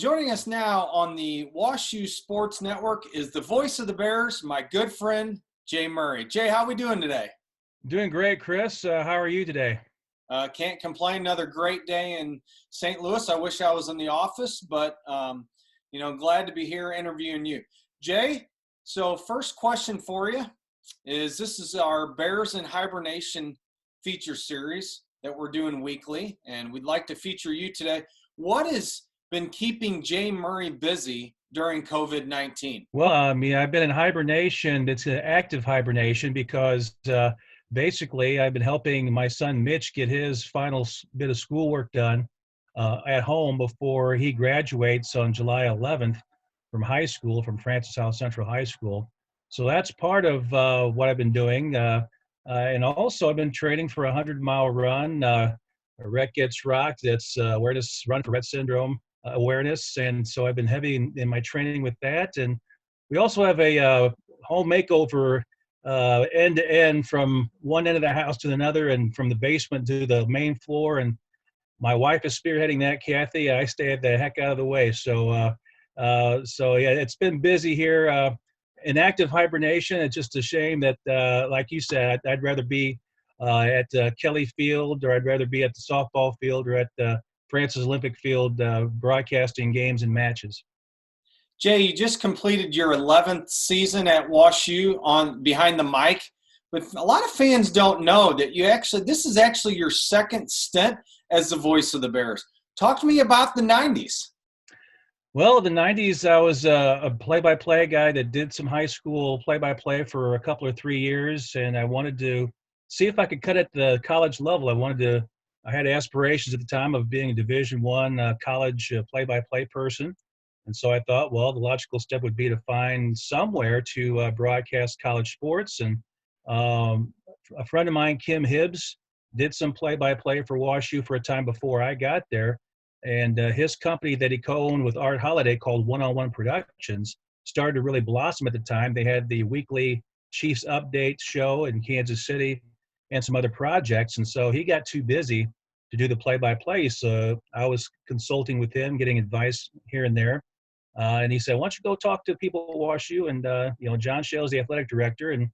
Joining us now on the WashU Sports Network is the voice of the Bears, my good friend, Jay Murry. Jay, how are we doing today? Doing great, Chris. How are you today? Can't complain. Another great day in St. Louis. I wish I was in the office, but, glad to be here interviewing you. Jay, so first question for you is this is our Bears in Hibernation feature series that we're doing weekly, and we'd like to feature you today. What has been keeping Jay Murry busy during COVID-19? Well, I've been in hibernation. It's an active hibernation because basically I've been helping my son Mitch get his final bit of schoolwork done at home before he graduates on July 11th from high school, from Francis South Central High School. So that's part of what I've been doing. And also I've been training for a 100-mile run. Rhett Gets Rocked. That's awareness run for Rett syndrome awareness. And so I've been heavy in my training with that. And we also have a home makeover end to end, from one end of the house to another, and from the basement to the main floor. And my wife is spearheading that, Kathy. I stay the heck out of the way. So yeah, it's been busy here. In active hibernation. It's just a shame that, like you said, I'd rather be at Kelly Field, or I'd rather be at the softball field, or at Francis Olympic Field broadcasting games and matches. Jay, you just completed your 11th season at WashU on Behind the Mic, but a lot of fans don't know that this is actually your second stint as the voice of the Bears. Talk to me about the 90s. Well, the 90s, I was a play-by-play guy that did some high school play-by-play for a couple or 3 years, and I wanted to see if I could cut at the college level. I had aspirations at the time of being a Division I college play-by-play person, and so I thought, well, the logical step would be to find somewhere to broadcast college sports. And a friend of mine, Kim Hibbs, did some play-by-play for WashU for a time before I got there. And his company that he co-owned with Art Holliday, called One-on-One Productions, started to really blossom at the time. They had the weekly Chiefs Update show in Kansas City and some other projects. And so he got too busy to do the play-by-play. So I was consulting with him, getting advice here and there. And he said, why don't you go talk to people at WashU? And, John Shale's the athletic director, and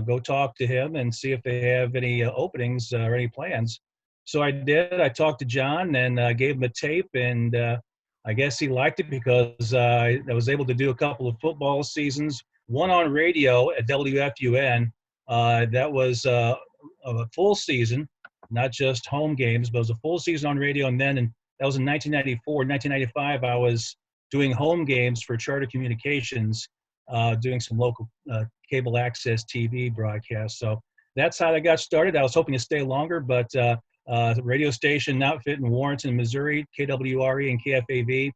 go talk to him and see if they have any openings or any plans. So I did. I talked to John and gave him a tape, and I guess he liked it because I was able to do a couple of football seasons, one on radio at WFUN. That was a full season, not just home games, but it was a full season on radio. And that was in 1994. In 1995, I was doing home games for Charter Communications, doing some local cable access TV broadcasts. So that's how I got started. I was hoping to stay longer, but the radio station outfit in Warrenton, Missouri, KWRE and KFAV,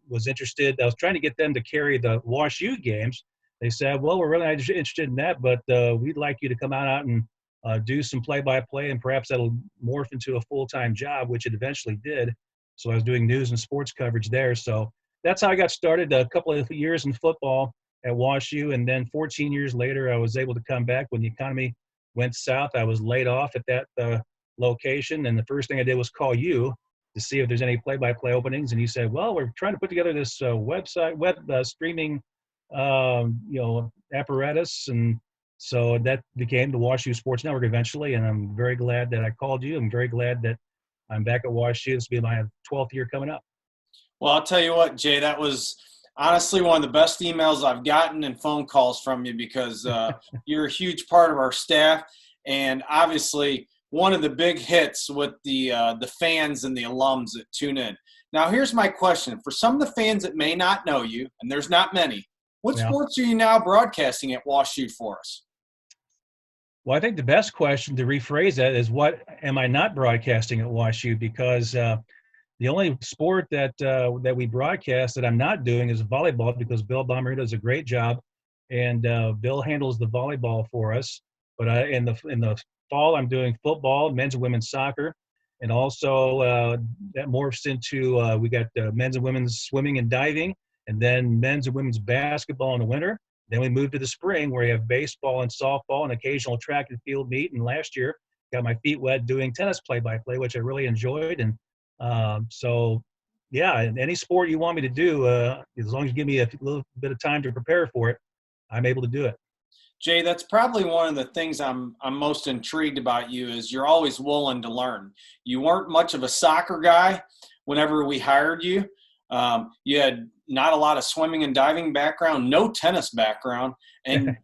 was interested. I was trying to get them to carry the WashU games. They said, well, we're really not interested in that, but we'd like you to come out and do some play-by-play, and perhaps that'll morph into a full-time job, which it eventually did. So I was doing news and sports coverage there. So that's how I got started. A couple of years in football at WashU, and then 14 years later, I was able to come back when the economy went south. I was laid off at that location, and the first thing I did was call you to see if there's any play-by-play openings. And you said, well, we're trying to put together this web streaming apparatus. And so that became the WashU Sports Network eventually, and I'm very glad that I called you. I'm very glad that I'm back at WashU. This will be my 12th year coming up. Well, I'll tell you what, Jay, that was honestly one of the best emails I've gotten and phone calls from you, because you're a huge part of our staff, and obviously one of the big hits with the fans and the alums that tune in. Now, here's my question. For some of the fans that may not know you, and there's not many, what sports are you now broadcasting at WashU for us? Well, I think the best question to rephrase that is, what am I not broadcasting at WashU? Because the only sport that we broadcast that I'm not doing is volleyball, because Bill Bomber does a great job, and Bill handles the volleyball for us. But in the fall, I'm doing football, men's and women's soccer, and also that morphs into we got men's and women's swimming and diving, and then men's and women's basketball in the winter. Then we move to the spring, where we have baseball and softball and occasional track and field meet. And last year, got my feet wet doing tennis play-by-play, which I really enjoyed. And so yeah, and any sport you want me to do, as long as you give me a little bit of time to prepare for it, I'm able to do it. Jay, that's probably one of the things I'm most intrigued about you is you're always willing to learn. You weren't much of a soccer guy whenever we hired you. You had not a lot of swimming and diving background, no tennis background, and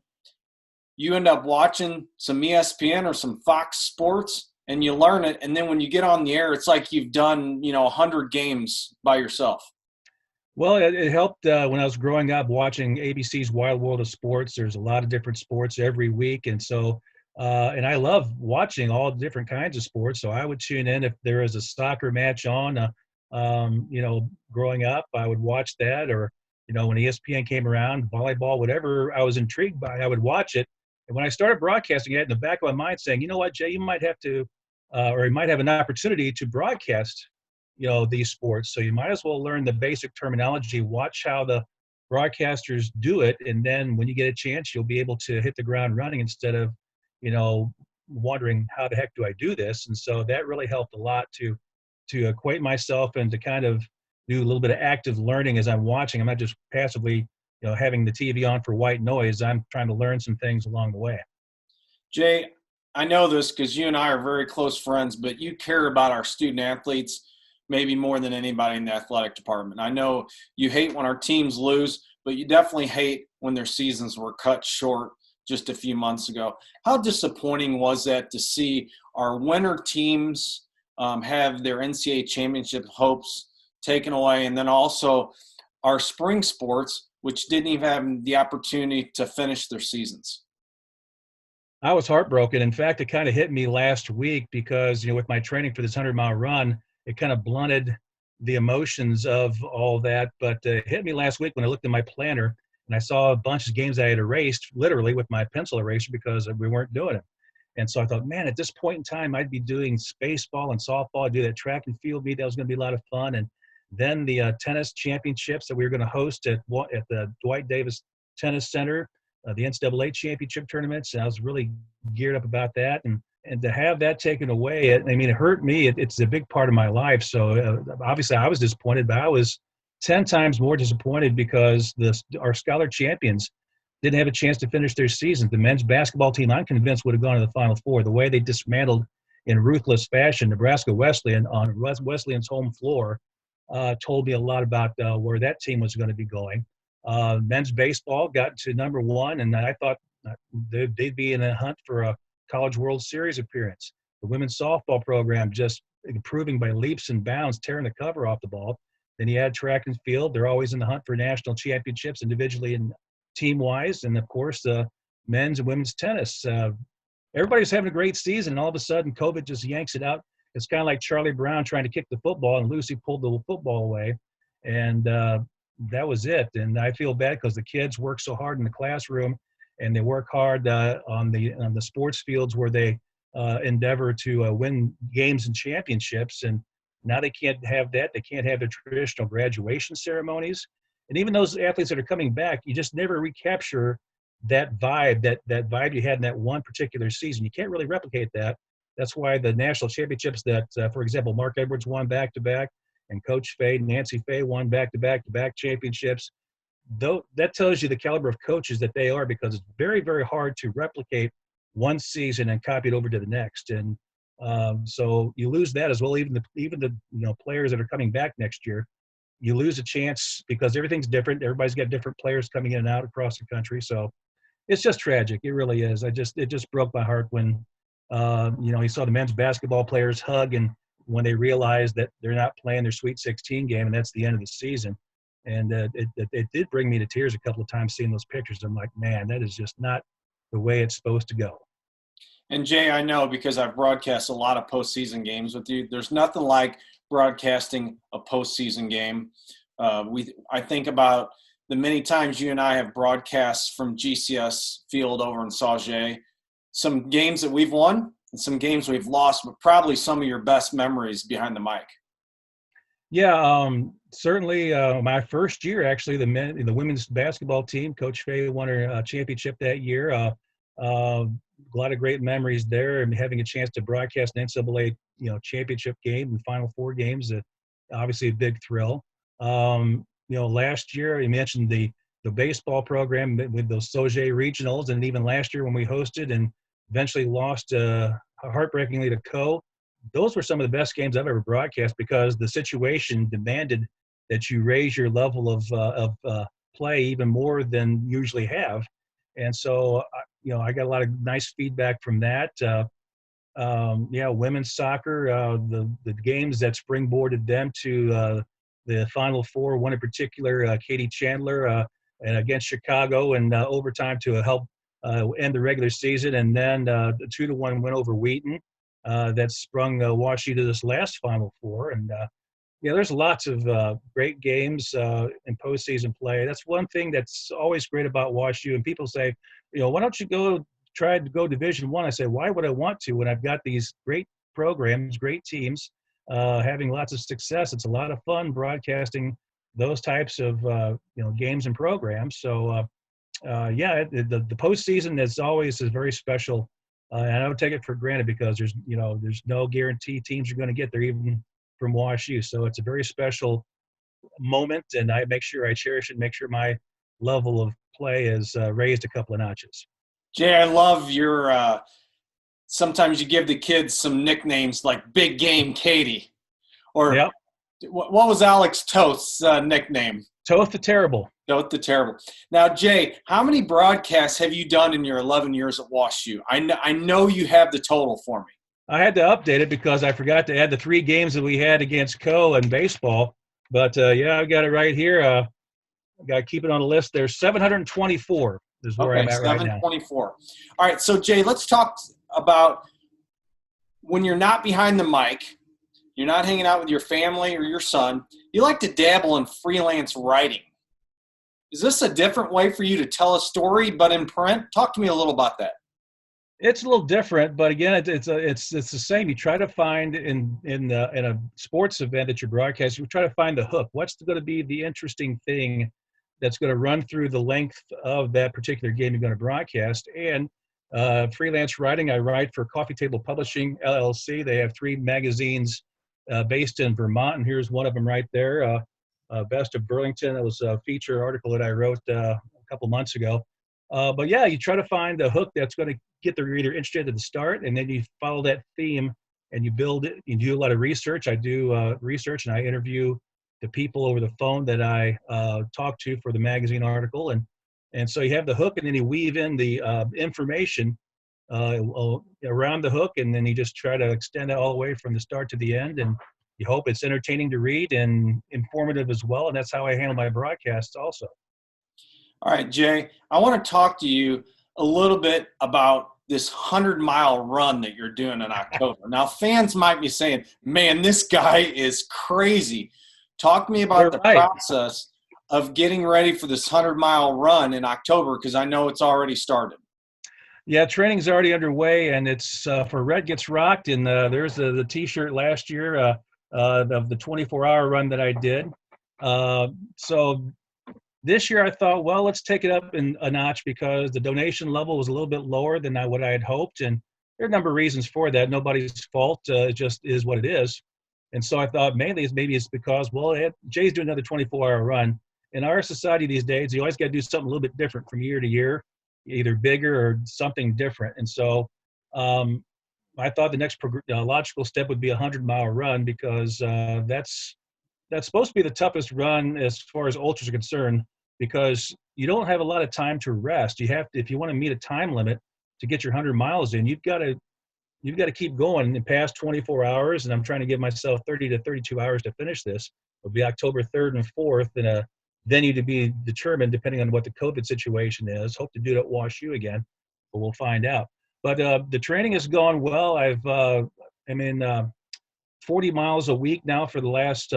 you end up watching some ESPN or some Fox Sports, and you learn it. And then when you get on the air, it's like you've done 100 games by yourself. Well, it helped when I was growing up watching ABC's Wild World of Sports. There's a lot of different sports every week. And so, and I love watching all different kinds of sports. So I would tune in if there was a soccer match on, growing up, I would watch that. Or, when ESPN came around, volleyball, whatever I was intrigued by, I would watch it. And when I started broadcasting, I had in the back of my mind saying, you know what, Jay, you might have to, or you might have an opportunity to broadcast these sports. So you might as well learn the basic terminology, watch how the broadcasters do it. And then when you get a chance, you'll be able to hit the ground running instead of, wondering how the heck do I do this? And so that really helped a lot to acquaint myself and to kind of do a little bit of active learning as I'm watching. I'm not just passively, having the TV on for white noise. I'm trying to learn some things along the way. Jay, I know this because you and I are very close friends, but you care about our student athletes maybe more than anybody in the athletic department. I know you hate when our teams lose, but you definitely hate when their seasons were cut short just a few months ago. How disappointing was that to see our winter teams have their NCAA championship hopes taken away, and then also our spring sports, which didn't even have the opportunity to finish their seasons? I was heartbroken. In fact, it kind of hit me last week because, with my training for this 100-mile run, it kind of blunted the emotions of all that. But it hit me last week when I looked at my planner and I saw a bunch of games I had erased literally with my pencil eraser because we weren't doing it. And so I thought, man, at this point in time, I'd be doing baseball and softball. I'd do that track and field meet. That was going to be a lot of fun. And then the tennis championships that we were going to host at the Dwight Davis Tennis Center, the NCAA championship tournaments. And I was really geared up about that. And to have that taken away, it hurt me. It's a big part of my life. So obviously I was disappointed, but I was 10 times more disappointed because our scholar champions didn't have a chance to finish their season. The men's basketball team, I'm convinced, would have gone to the Final Four. The way they dismantled in ruthless fashion Nebraska Wesleyan on Wesleyan's home floor told me a lot about where that team was going to be going. Men's baseball got to number one, and I thought they'd be in a hunt for a College World Series appearance. The women's softball program just improving by leaps and bounds, tearing the cover off the ball. Then you add track and field. They're always in the hunt for national championships individually and team-wise. And, of course, men's and women's tennis. Everybody's having a great season, and all of a sudden COVID just yanks it out. It's kind of like Charlie Brown trying to kick the football, and Lucy pulled the football away. And that was it. And I feel bad because the kids work so hard in the classroom, and they work hard on the sports fields where they endeavor to win games and championships. And now they can't have that. They can't have the traditional graduation ceremonies. And even those athletes that are coming back, you just never recapture that vibe, that vibe you had in that one particular season. You can't really replicate that. That's why the national championships that, for example, Mark Edwards won back-to-back, and Coach Fay, Nancy Fay won back-to-back championships. Though that tells you the caliber of coaches that they are, because it's very, very hard to replicate one season and copy it over to the next. And so you lose that as well. Even the players that are coming back next year, you lose a chance because everything's different. Everybody's got different players coming in and out across the country. So it's just tragic. It really is. It just broke my heart when you saw the men's basketball players hug, and when they realized that they're not playing their Sweet 16 game, and that's the end of the season. And it did bring me to tears a couple of times seeing those pictures. I'm like, man, that is just not the way it's supposed to go. And Jay, I know because I've broadcast a lot of postseason games with you. There's nothing like broadcasting a postseason game. I think about the many times you and I have broadcasts from GCS Field over in Sauget. Some games that we've won and some games we've lost, but probably some of your best memories behind the mic. Yeah, certainly. My first year, actually, the women's basketball team, Coach Fay won her championship that year. A lot of great memories there, and having a chance to broadcast an NCAA championship game and Final Four games. obviously a big thrill. Last year you mentioned the baseball program with those Soje regionals, and even last year when we hosted and eventually lost heartbreakingly to Co. Those were some of the best games I've ever broadcast because the situation demanded that you raise your level of play even more than you usually have. And so, I got a lot of nice feedback from that. Women's soccer, the games that springboarded them to the Final Four, one in particular, Katie Chandler, and against Chicago in overtime to help end the regular season, and then the 2-1 win over Wheaton that sprung WashU to this last Final Four. And there's lots of great games in postseason play. That's one thing that's always great about WashU. And people say, why don't you try to go Division I? I say, why would I want to when I've got these great programs, great teams, having lots of success? It's a lot of fun broadcasting those types of games and programs. So the postseason is very special, and I don't take it for granted because there's no guarantee teams are going to get there even from WashU. So it's a very special moment, and I make sure I cherish it, make sure my level of play is raised a couple of notches. Jay, I love your sometimes you give the kids some nicknames like Big Game Katie, or yep. What was Alex Toth's nickname? Toth the Terrible. Toth the Terrible. Now, Jay, how many broadcasts have you done in your 11 years at WashU? I know you have the total for me. I had to update it because I forgot to add the 3 games that we had against Co. and baseball. But, I've got it right here. I got to keep it on the list. There's 724 is where I'm at right now. 724. All right, so, Jay, let's talk about when you're not behind the mic, you're not hanging out with your family or your son, you like to dabble in freelance writing. Is this a different way for you to tell a story but in print? Talk to me a little about that. It's a little different, but again, it's the same. You try to find in a sports event that you're broadcasting, you try to find the hook. What's going to be the interesting thing that's going to run through the length of that particular game you're going to broadcast? And freelance writing, I write for Coffee Table Publishing LLC. They have 3 magazines based in Vermont, and here's one of them right there. Best of Burlington. That was a feature article that I wrote a couple months ago. But you try to find a hook that's going to get the reader interested at the start, and then you follow that theme and you build it. You do a lot of research. I do research, and I interview the people over the phone that I talk to for the magazine article, and so you have the hook, and then you weave in the information around the hook, and then you just try to extend it all the way from the start to the end, and you hope it's entertaining to read and informative as well, and that's how I handle my broadcasts also. All right, Jay, I want to talk to you a little bit about this 100-mile run that you're doing in October. Now, fans might be saying, man, this guy is crazy. Talk to me about the process of getting ready for this 100-mile run in October, because I know it's already started. Yeah, training's already underway, and it's for Red Gets Rocked, and there's the T-shirt last year of the 24-hour run that I did. So this year I thought, well, let's take it up a notch because the donation level was a little bit lower than what I had hoped, and there are a number of reasons for that. Nobody's fault. It just is what it is. And so I thought maybe it's because, well, Jay's doing another 24-hour run. In our society these days, you always got to do something a little bit different from year to year, either bigger or something different. And so I thought the next logical step would be a 100-mile run because that's supposed to be the toughest run as far as ultras are concerned, because you don't have a lot of time to rest. You have to, if you want to meet a time limit to get your 100 miles in, you've got to keep going in past 24 hours. And I'm trying to give myself 30 to 32 hours to finish this. It'll be October 3rd and 4th in a venue to be determined depending on what the COVID situation is. Hope to do it at WashU again, but we'll find out. But the training has gone well. I'm in 40 miles a week now for the last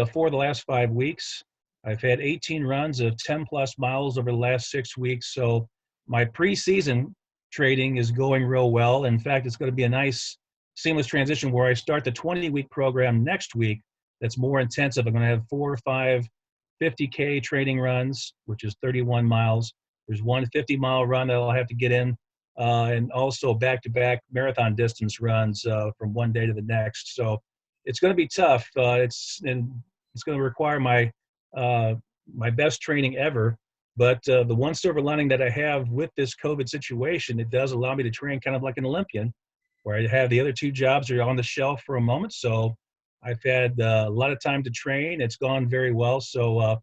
5 weeks. I've had 18 runs of 10 plus miles over the last 6 weeks. So my preseason training is going real well. In fact, it's going to be a nice seamless transition where I start the 20-week program next week. That's more intensive. I'm going to have 4 or 5 50K training runs, which is 31 miles. There's one 50-mile run that I'll have to get in, and also back-to-back marathon distance runs from one day to the next. So it's going to be tough. It's it's going to require my best training ever. But the one silver lining that I have with this COVID situation, it does allow me to train kind of like an Olympian, where I have the other two jobs are on the shelf for a moment. So I've had a lot of time to train. It's gone very well. So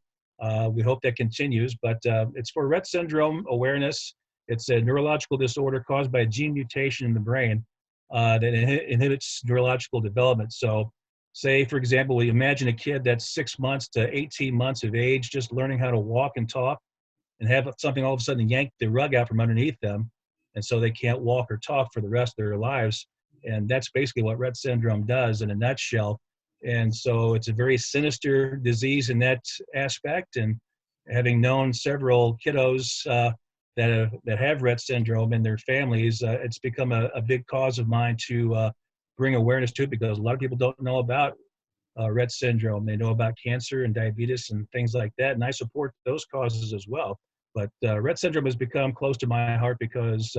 we hope that continues. But it's for Rett syndrome awareness. It's a neurological disorder caused by a gene mutation in the brain that inhibits neurological development. So say, for example, we imagine a kid that's 6 months to 18 months of age, just learning how to walk and talk, and have something all of a sudden yank the rug out from underneath them. And so they can't walk or talk for the rest of their lives. And that's basically what Rett syndrome does in a nutshell. And so it's a very sinister disease in that aspect. And having known several kiddos that have Rett syndrome in their families, it's become a big cause of mine to bring awareness to it, because a lot of people don't know about Rett syndrome. They know about cancer and diabetes and things like that, and I support those causes as well. But Rett syndrome has become close to my heart because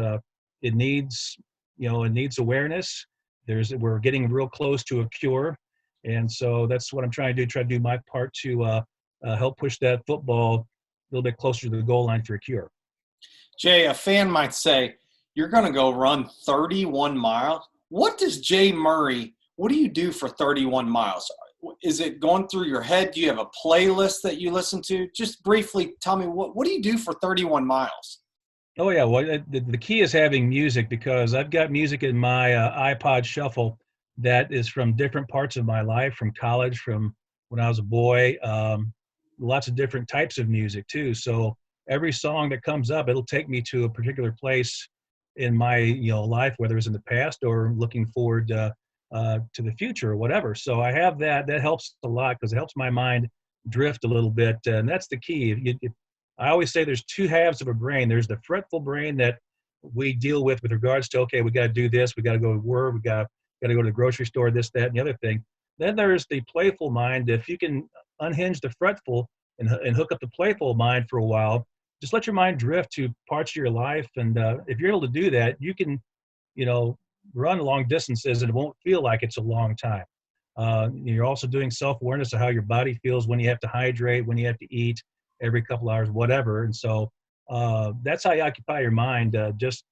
it needs, it needs awareness. We're getting real close to a cure, and so that's what I'm trying to do. Try to do my part to help push that football a little bit closer to the goal line for a cure. Jay, a fan might say, you're going to go run 31 miles. What does Jay Murry, what do you do for 31 miles? Is it going through your head? Do you have a playlist that you listen to? Just briefly tell me, what do you do for 31 miles? Oh, yeah. Well, the key is having music, because I've got music in my iPod shuffle that is from different parts of my life, from college, from when I was a boy, lots of different types of music too. So every song that comes up, it'll take me to a particular place in my life, whether it's in the past or looking forward to the future or whatever. So I have that. That helps a lot, because it helps my mind drift a little bit, and that's the key. I always say there's two halves of a brain. There's the fretful brain that we deal with regards to, okay, we got to do this, we got to go to work, we got to go to the grocery store, this, that, and the other thing. Then there's the playful mind. If you can unhinge the fretful and hook up the playful mind for a while, just let your mind drift to parts of your life. And if you're able to do that, you can, run long distances and it won't feel like it's a long time. You're also doing self-awareness of how your body feels when you have to hydrate, when you have to eat every couple hours, whatever. And so that's how you occupy your mind, just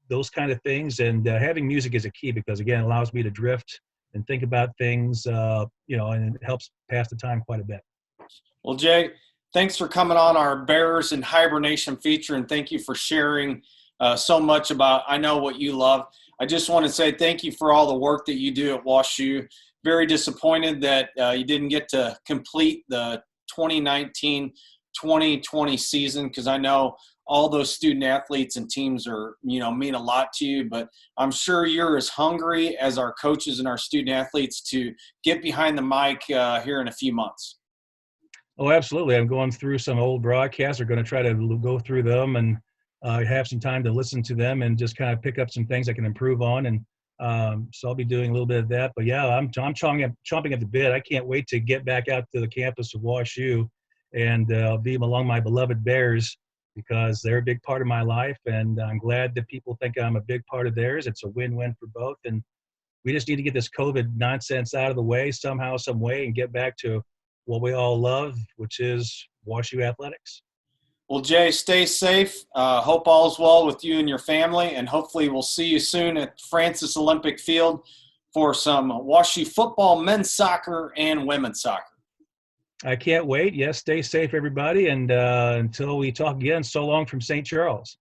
those kind of things. And having music is a key, because again, it allows me to drift and think about things, and it helps pass the time quite a bit. Well, Jay, thanks for coming on our Bears in Hibernation feature, and thank you for sharing so much about, I know what you love. I just want to say thank you for all the work that you do at WashU. Very disappointed that you didn't get to complete the 2019-2020 season, because I know all those student athletes and teams are, mean a lot to you, but I'm sure you're as hungry as our coaches and our student athletes to get behind the mic here in a few months. Oh, absolutely. I'm going through some old broadcasts. We're going to try to go through them and have some time to listen to them and just kind of pick up some things I can improve on. And so I'll be doing a little bit of that. But yeah, I'm chomping at the bit. I can't wait to get back out to the campus of WashU and be among my beloved Bears, because they're a big part of my life. And I'm glad that people think I'm a big part of theirs. It's a win-win for both. And we just need to get this COVID nonsense out of the way somehow, some way, and get back to what we all love, which is WashU athletics. Well, Jay, stay safe. Hope all's well with you and your family, and hopefully we'll see you soon at Francis Olympic Field for some WashU football, men's soccer, and women's soccer. I can't wait. Yes, stay safe, everybody. And until we talk again, so long from St. Charles.